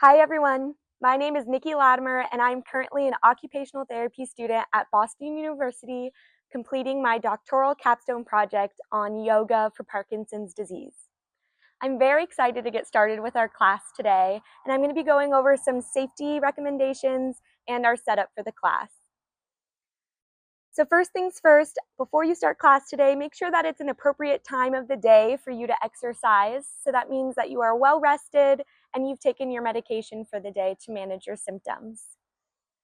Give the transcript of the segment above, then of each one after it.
Hi everyone, my name is Latimer and I'm currently an occupational therapy student at Boston University completing my doctoral capstone project on yoga for Parkinson's disease. I'm very excited to get started with our class today, and I'm going to be going over some safety recommendations and our setup for the class. So first things first, before you start class today, make sure that it's an appropriate time of the day for you to exercise. So that means that you are well rested and you've taken your medication for the day to manage your symptoms.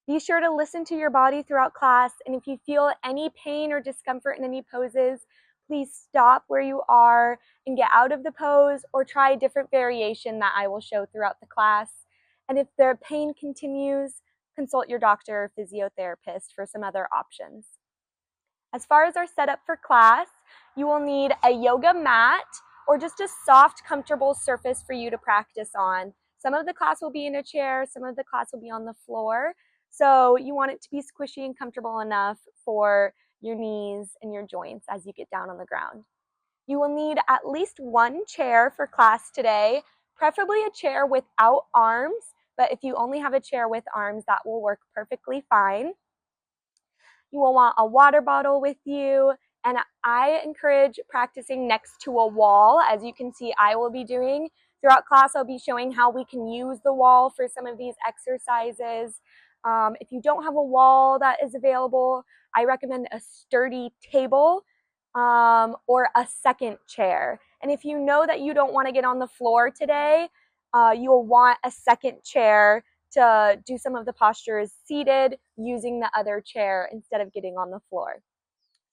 Be sure to listen to your body throughout class, and if you feel any pain or discomfort in any poses, please stop where you are and get out of the pose or try a different variation that I will show throughout the class. And if the pain continues, consult your doctor or physiotherapist for some other options. As far as our setup for class, you will need a yoga mat or just a soft, comfortable surface for you to practice on. Some of the class will be in a chair, some of the class will be on the floor. So you want it to be squishy and comfortable enough for your knees and your joints as you get down on the ground. You will need at least one chair for class today, preferably a chair without arms, but if you only have a chair with arms, that will work perfectly fine. You will want a water bottle with you, and I encourage practicing next to a wall. As you can see, I will be doing. Throughout class, I'll be showing how we can use the wall for some of these exercises. If you don't have a wall that is available, I recommend a sturdy table or a second chair. And if you know that you don't want to get on the floor today, you'll want a second chair to do some of the postures seated using the other chair instead of getting on the floor.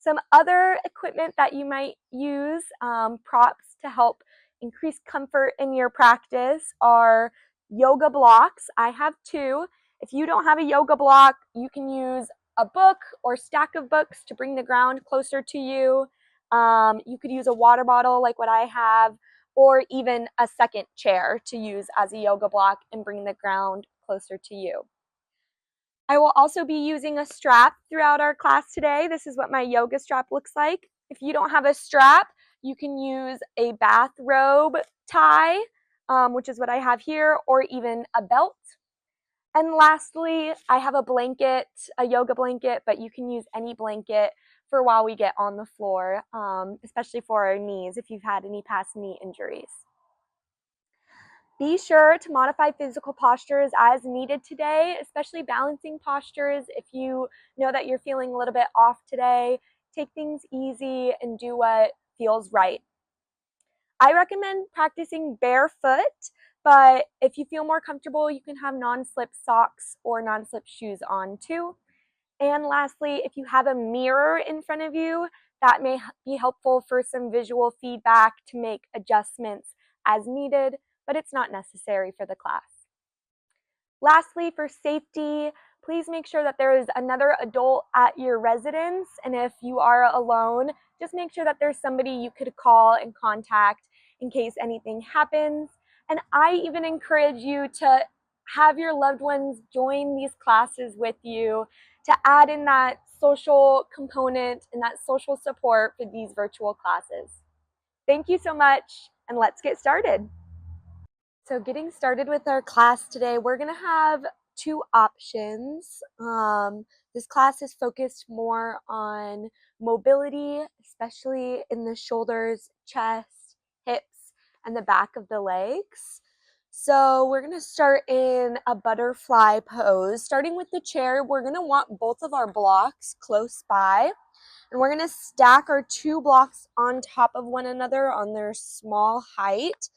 Some other equipment that you might use, props to help increase comfort in your practice, are yoga blocks. I have two. If you don't have a yoga block, you can use a book or stack of books to bring the ground closer to you. You could use a water bottle like what I have, or even a second chair to use as a yoga block and bring the ground closer to you. I will also be using a strap throughout our class today. This is what my yoga strap looks like. If you don't have a strap, you can use a bathrobe tie, which is what I have here, or even a belt. And lastly, I have a blanket, a yoga blanket, but you can use any blanket for while we get on the floor, especially for our knees if you've had any past knee injuries. Be sure to modify physical postures as needed today, especially balancing postures. If you know that you're feeling a little bit off today, take things easy and do what feels right. I recommend practicing barefoot, but if you feel more comfortable, you can have non-slip socks or non-slip shoes on too. And lastly, if you have a mirror in front of you, that may be helpful for some visual feedback to make adjustments as needed, but it's not necessary for the class. Lastly, for safety, please make sure that there is another adult at your residence, and if you are alone, just make sure that there's somebody you could call and contact in case anything happens. And I even encourage you to have your loved ones join these classes with you to add in that social component and that social support for these virtual classes. Thank you so much, and let's get started. So getting started with our class today, we're going to have two options. This class is focused more on mobility, especially in the shoulders, chest, hips, and the back of the legs. So we're going to start in a butterfly pose. Starting with the chair, we're going to want both of our blocks close by. And we're going to stack our two blocks on top of one another on their small height,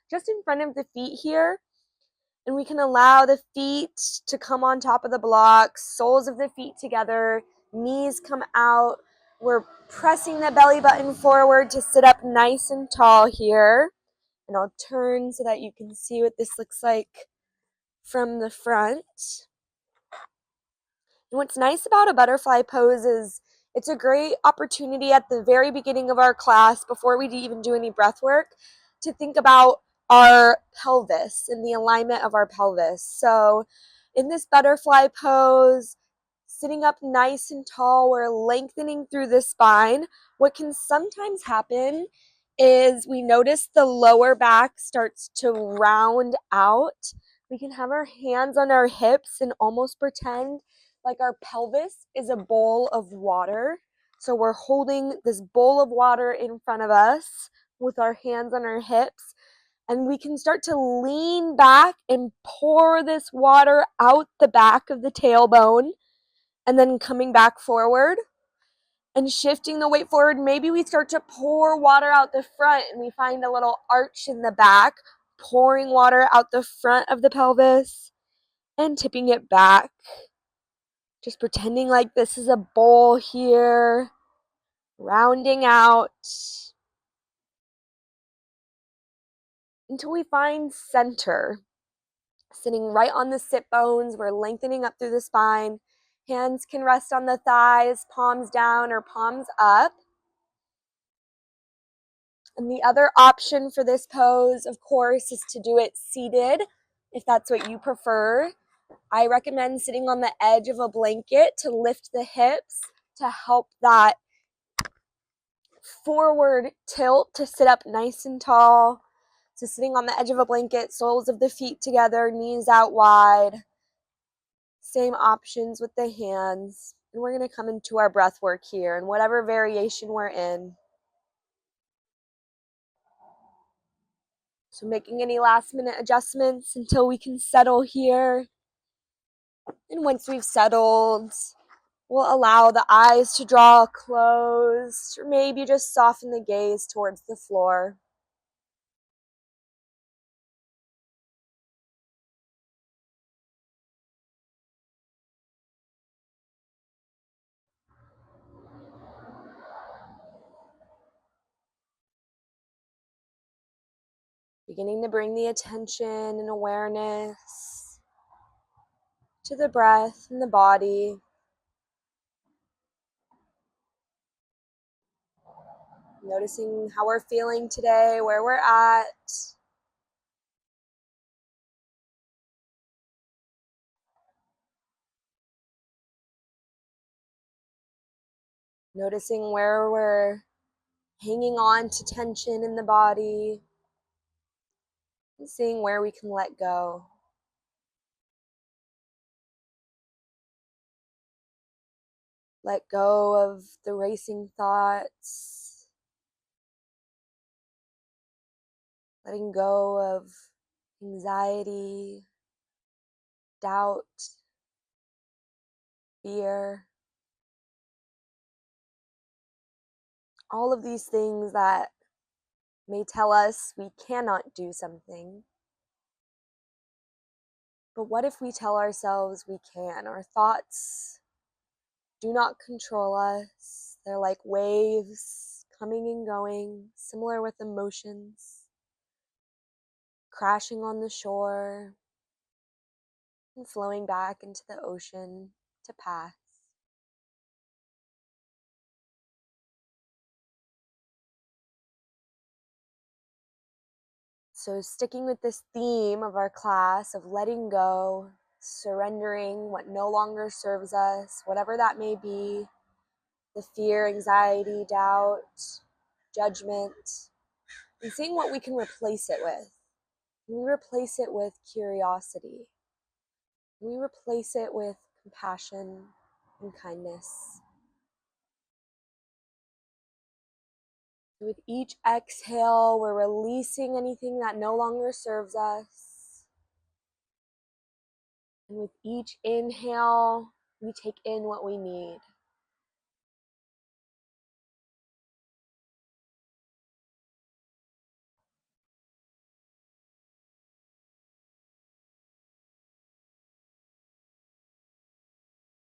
just in front of the feet here. And we can allow the feet to come on top of the blocks, soles of the feet together, knees come out. We're pressing the belly button forward to sit up nice and tall here. And I'll turn so that you can see what this looks like from the front. And what's nice about a butterfly pose is it's a great opportunity at the very beginning of our class, before we even do any breath work, to think about our pelvis and the alignment of our pelvis. So in this butterfly pose, sitting up nice and tall, we're lengthening through the spine. What can sometimes happen is we notice the lower back starts to round out We can have our hands on our hips and almost pretend like our pelvis is a bowl of water. So we're holding this bowl of water in front of us with our hands on our hips, and we can start to lean back and pour this water out the back of the tailbone, and then coming back forward and shifting the weight forward. Maybe we start to pour water out the front and we find a little arch in the back, pouring water out the front of the pelvis and tipping it back. Just pretending like this is a bowl here, rounding out until we find center. Sitting right on the sit bones, we're lengthening up through the spine. Hands can rest on the thighs, palms down or palms up. And the other option for this pose, of course, is to do it seated, if that's what you prefer. I recommend sitting on the edge of a blanket to lift the hips to help that forward tilt to sit up nice and tall. So sitting on the edge of a blanket, soles of the feet together, knees out wide. Same options with the hands. And we're going to come into our breath work here in whatever variation we're in. So making any last minute adjustments until we can settle here. And once we've settled, we'll allow the eyes to draw closed, or maybe just soften the gaze towards the floor. Beginning to bring the attention and awareness to the breath and the body. Noticing how we're feeling today, where we're at. Noticing where we're hanging on to tension in the body. And seeing where we can let go. Let go of the racing thoughts. Letting go of anxiety, doubt, fear. All of these things that may tell us we cannot do something. But what if we tell ourselves we can? Our thoughts do not control us. They're like waves coming and going, similar with emotions, crashing on the shore and flowing back into the ocean to pass. So sticking with this theme of our class of letting go, surrendering what no longer serves us, whatever that may be, the fear, anxiety, doubt, judgment, and seeing what we can replace it with. We replace it with curiosity. We replace it with compassion and kindness. With each exhale, we're releasing anything that no longer serves us. And with each inhale, we take in what we need.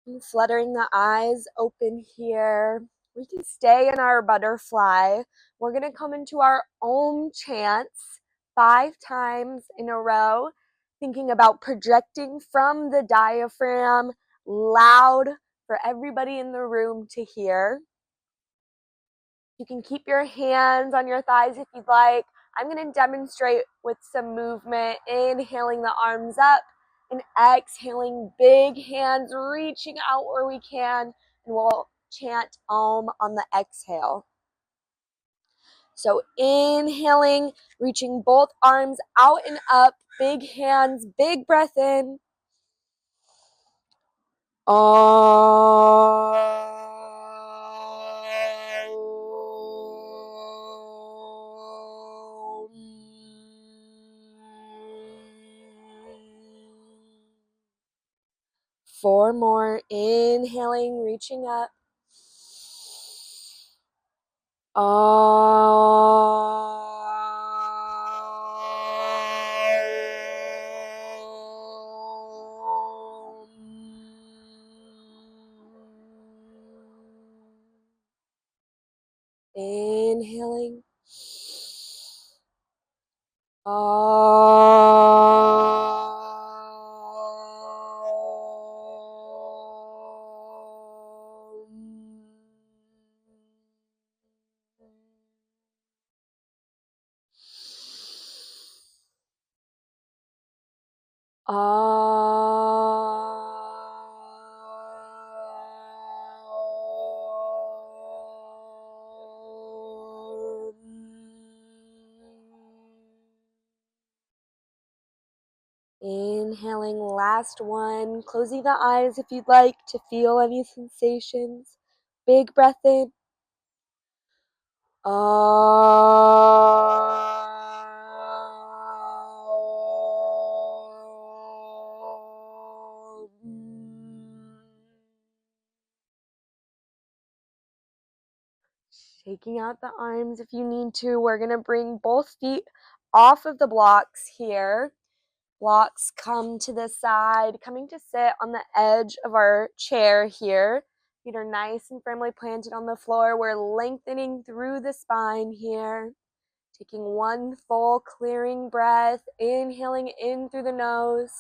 And fluttering the eyes open here. We can stay in our butterfly. We're going to come into our Om chants 5 times in a row, thinking about projecting from the diaphragm loud for everybody in the room to hear. You can keep your hands on your thighs if you'd like. I'm going to demonstrate with some movement, inhaling the arms up and exhaling, big hands reaching out where we can, and we'll chant Om on the exhale. So inhaling, reaching both arms out and up, big hands, big breath in. Four more. Inhaling, reaching up. Inhaling. Inhaling, last one. Closing the eyes if you'd like to feel any sensations. Big breath in. Shaking out the arms if you need to. We're going to bring both feet off of the blocks here. Blocks come to the side, coming to sit on the edge of our chair here. Feet are nice and firmly planted on the floor. We're lengthening through the spine here. Taking one full clearing breath, inhaling in through the nose.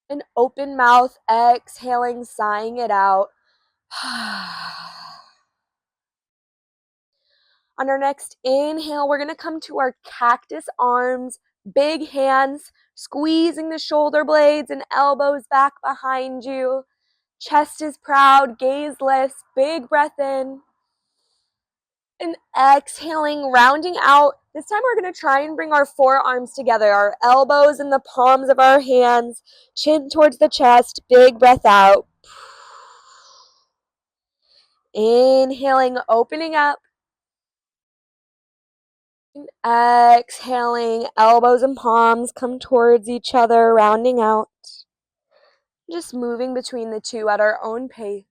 An open mouth, exhaling, sighing it out. On our next inhale, we're going to come to our cactus arms, big hands, squeezing the shoulder blades and elbows back behind you. Chest is proud, gaze lifts, big breath in. And exhaling, rounding out. This time we're going to try and bring our forearms together, our elbows in the palms of our hands, chin towards the chest, big breath out. Inhaling, opening up. And exhaling, elbows and palms come towards each other, rounding out. Just moving between the two at our own pace.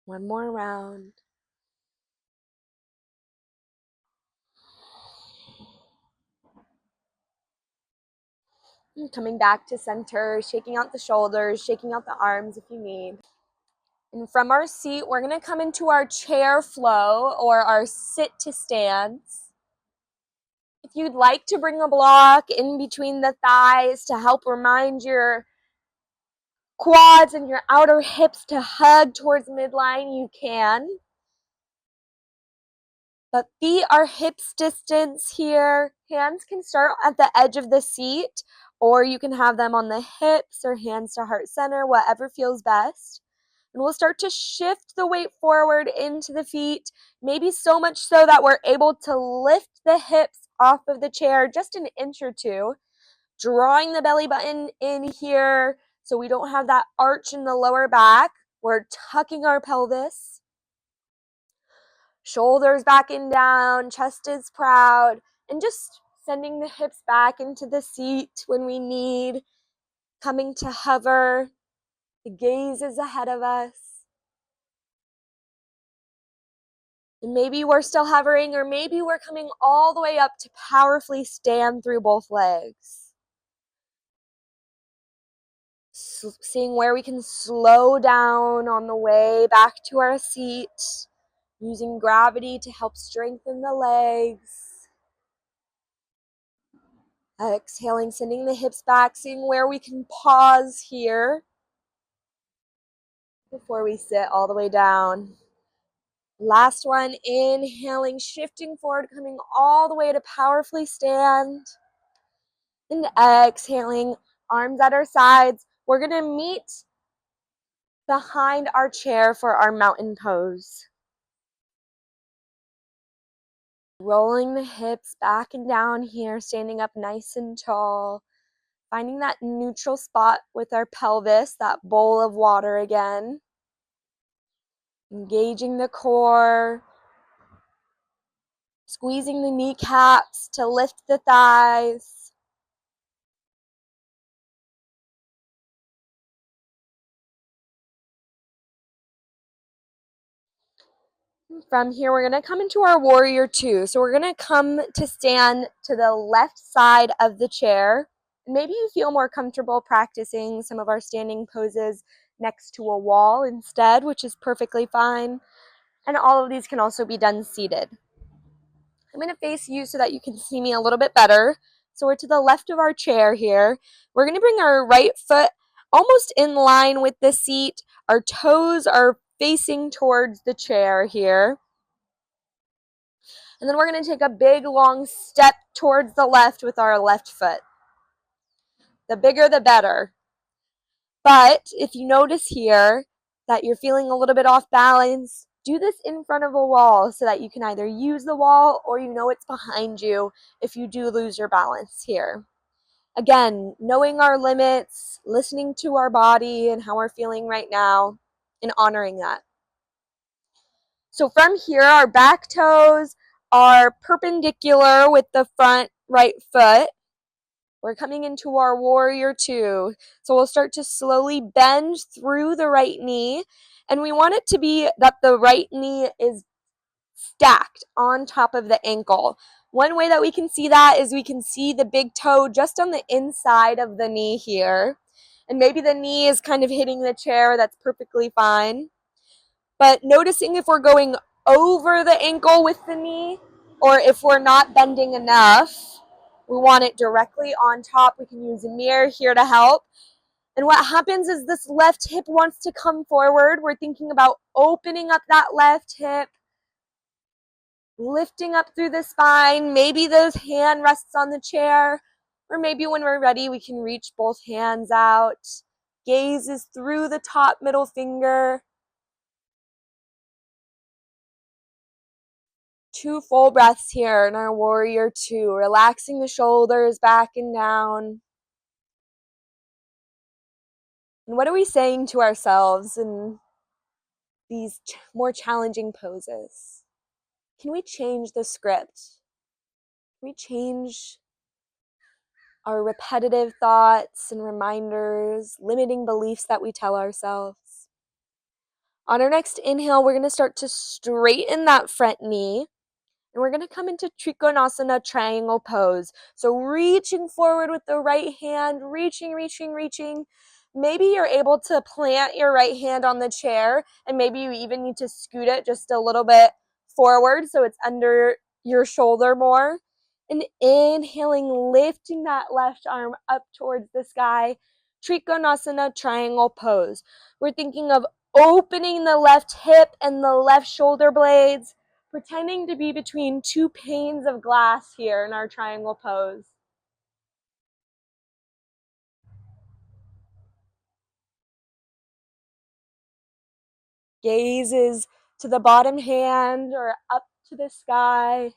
One more round. Coming back to center, shaking out the shoulders, shaking out the arms if you need. And from our seat, we're going to come into our chair flow or our sit to stance. If you'd like to bring a block in between the thighs to help remind your quads and your outer hips to hug towards midline, you can. But feet are hips distance here. Hands can start at the edge of the seat, or you can have them on the hips or hands to heart center, whatever feels best. And we'll start to shift the weight forward into the feet, maybe so much so that we're able to lift the hips off of the chair just an inch or two, drawing the belly button in here so we don't have that arch in the lower back. We're tucking our pelvis. Shoulders back and down, chest is proud, and just sending the hips back into the seat when we need, coming to hover. The gaze is ahead of us. And maybe we're still hovering, or maybe we're coming all the way up to powerfully stand through both legs. Seeing where we can slow down on the way back to our seat, using gravity to help strengthen the legs. Exhaling, sending the hips back, seeing where we can pause here before we sit all the way down. Last one, inhaling, shifting forward, coming all the way to powerfully stand. And exhaling, arms at our sides. We're going to meet behind our chair for our mountain pose. Rolling the hips back and down here, standing up nice and tall. Finding that neutral spot with our pelvis, that bowl of water again. Engaging the core. Squeezing the kneecaps to lift the thighs. From here, we're going to come into our warrior two. So we're going to come to stand to the left side of the chair. Maybe you feel more comfortable practicing some of our standing poses next to a wall instead, which is perfectly fine. And all of these can also be done seated. I'm going to face you so that you can see me a little bit better. So we're to the left of our chair here. We're going to bring our right foot almost in line with the seat. Our toes are facing towards the chair here. And then we're going to take a big long step towards the left with our left foot. The bigger the better. But if you notice here that you're feeling a little bit off balance, do this in front of a wall so that you can either use the wall or you know it's behind you if you do lose your balance here. Again, knowing our limits, listening to our body and how we're feeling right now, and honoring that. So from here, our back toes are perpendicular with the front right foot. We're coming into our warrior two. So we'll start to slowly bend through the right knee. And we want it to be that the right knee is stacked on top of the ankle. One way that we can see that is we can see the big toe just on the inside of the knee here. And maybe the knee is kind of hitting the chair. That's perfectly fine. But noticing if we're going over the ankle with the knee or if we're not bending enough. We want it directly on top. We can use a mirror here to help. And what happens is this left hip wants to come forward. We're thinking about opening up that left hip, lifting up through the spine. Maybe the hand rests on the chair, or maybe when we're ready, we can reach both hands out. Gaze is through the top middle finger. 2 full breaths here in our warrior two, relaxing the shoulders back and down. And what are we saying to ourselves in these more challenging poses? Can we change the script? Can we change our repetitive thoughts and reminders, limiting beliefs that we tell ourselves? On our next inhale, we're going to start to straighten that front knee. And we're going to come into Trikonasana triangle pose. So reaching forward with the right hand, reaching. Maybe you're able to plant your right hand on the chair, and maybe you even need to scoot it just a little bit forward so it's under your shoulder more. And inhaling, lifting that left arm up towards the sky. Trikonasana triangle pose. We're thinking of opening the left hip and the left shoulder blades, pretending to be between 2 panes of glass here in our triangle pose. Gazes to the bottom hand or up to the sky.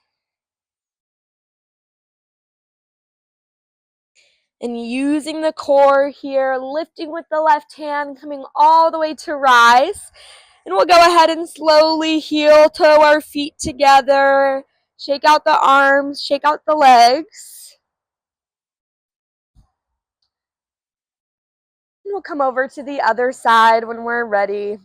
And using the core here, lifting with the left hand, coming all the way to rise. And we'll go ahead and slowly heel toe our feet together. Shake out the arms, shake out the legs. And we'll come over to the other side when we're ready.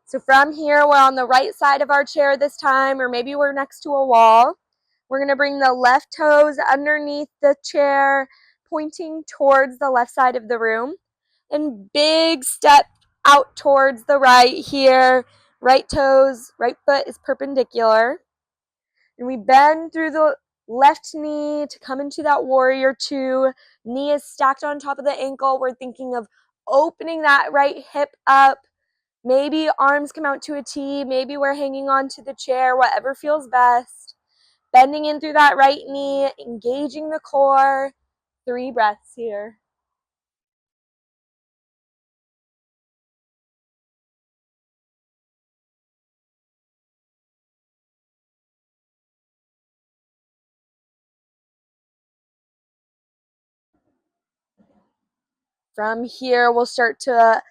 So from here, we're on the right side of our chair this time, or maybe we're next to a wall. We're going to bring the left toes underneath the chair, pointing towards the left side of the room. And big step out towards the right here. Right toes, right foot is perpendicular. And we bend through the left knee to come into that warrior two. Knee is stacked on top of the ankle. We're thinking of opening that right hip up. Maybe arms come out to a T. Maybe we're hanging on to the chair, whatever feels best. Bending in through that right knee, engaging the core. 3 breaths here. From here, we'll start to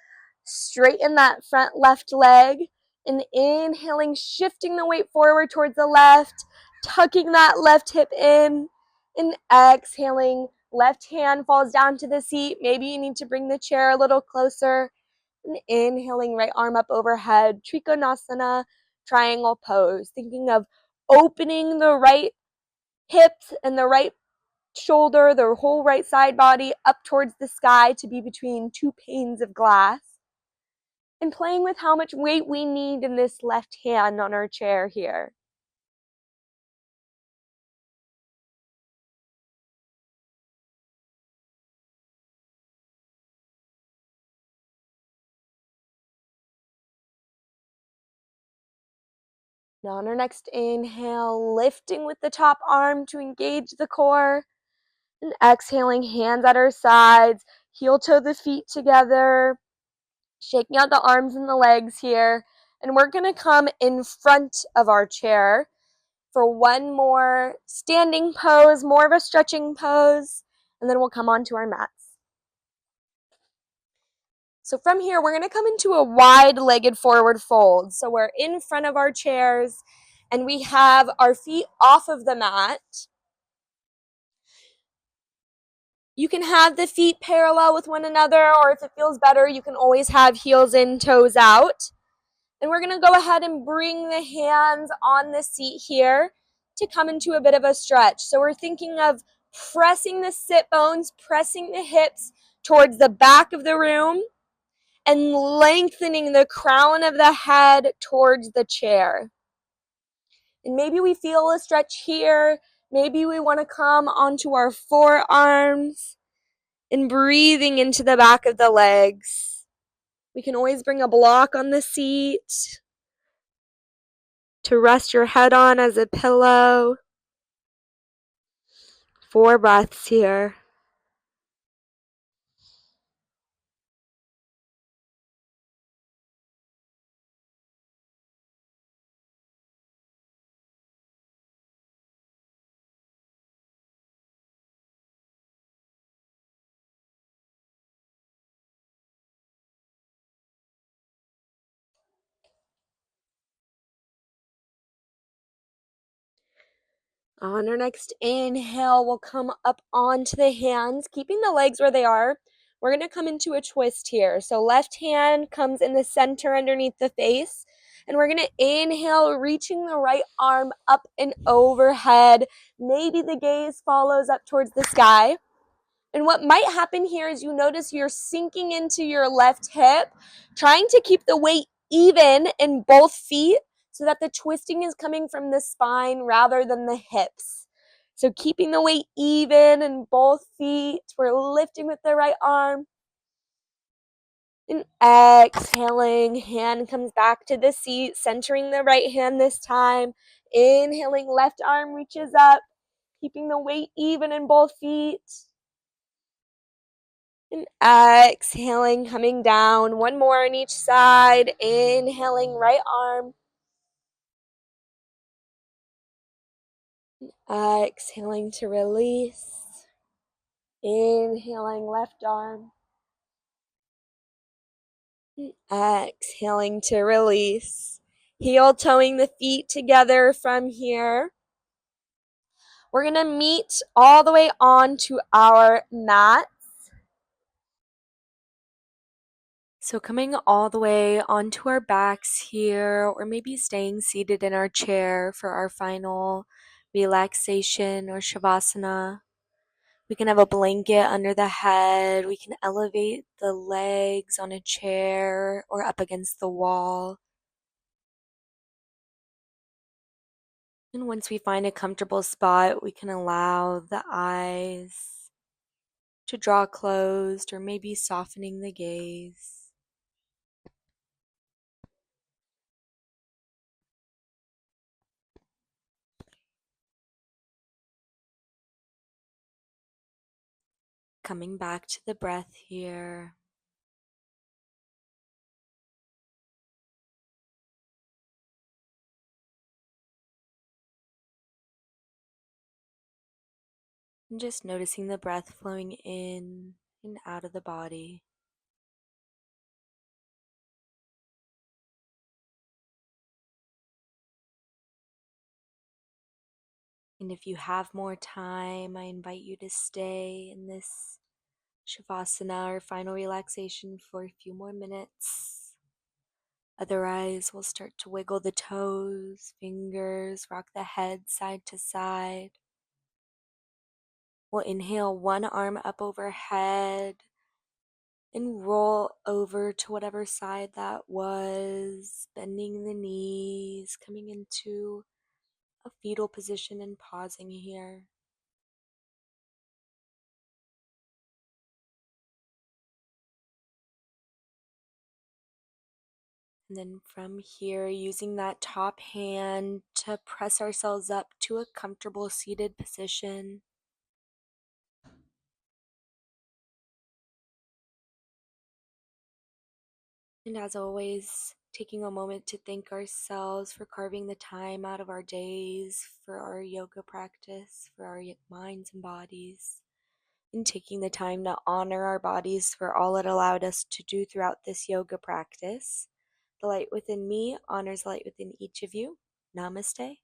straighten that front left leg, and inhaling, shifting the weight forward towards the left, tucking that left hip in, and exhaling, left hand falls down to the seat. Maybe you need to bring the chair a little closer, and inhaling, right arm up overhead, Trikonasana, triangle pose, thinking of opening the right hip and the right shoulder, the whole right side body up towards the sky to be between 2 panes of glass, and playing with how much weight we need in this left hand on our chair here. Now on our next inhale, lifting with the top arm to engage the core, and exhaling, hands at our sides, heel toe the feet together, shaking out the arms and the legs here, and we're going to come in front of our chair for one more standing pose, more of a stretching pose, and then we'll come onto our mats. So from here, we're going to come into a wide-legged forward fold. So we're in front of our chairs, and we have our feet off of the mat. You can have the feet parallel with one another, or if it feels better, you can always have heels in, toes out. And we're going to go ahead and bring the hands on the seat here to come into a bit of a stretch. So we're thinking of pressing the sit bones, pressing the hips towards the back of the room, and lengthening the crown of the head towards the chair. And maybe we feel a stretch here. Maybe we want to come onto our forearms and breathing into the back of the legs. We can always bring a block on the seat to rest your head on as a pillow. 4 breaths here. On our next inhale, we'll come up onto the hands, keeping the legs where they are. We're going to come into a twist here. So left hand comes in the center underneath the face. And we're going to inhale, reaching the right arm up and overhead. Maybe the gaze follows up towards the sky. And what might happen here is you notice you're sinking into your left hip, trying to keep the weight even in both feet so that the twisting is coming from the spine rather than the hips. So keeping the weight even in both feet. We're lifting with the right arm. And exhaling, hand comes back to the seat, centering the right hand this time. Inhaling, left arm reaches up, keeping the weight even in both feet. And exhaling, coming down. One more on each side. Inhaling, right arm. Exhaling to release. Inhaling, left arm. Exhaling to release. Heel toeing the feet together from here. We're going to meet all the way onto our mat. So coming all the way onto our backs here, or maybe staying seated in our chair for our final relaxation or shavasana. We can have a blanket under the head. We can elevate the legs on a chair or up against the wall. And once we find a comfortable spot, we can allow the eyes to draw closed or maybe softening the gaze. Coming back to the breath here. And just noticing the breath flowing in and out of the body. And if you have more time, I invite you to stay in this Shavasana or final relaxation for a few more minutes. Otherwise, we'll start to wiggle the toes, fingers, rock the head side to side. We'll inhale one arm up overhead and roll over to whatever side that was, bending the knees, coming into a fetal position and pausing here. And then from here, using that top hand to press ourselves up to a comfortable seated position. And as always, taking a moment to thank ourselves for carving the time out of our days for our yoga practice, for our minds and bodies, and taking the time to honor our bodies for all it allowed us to do throughout this yoga practice. The light within me honors the light within each of you. Namaste.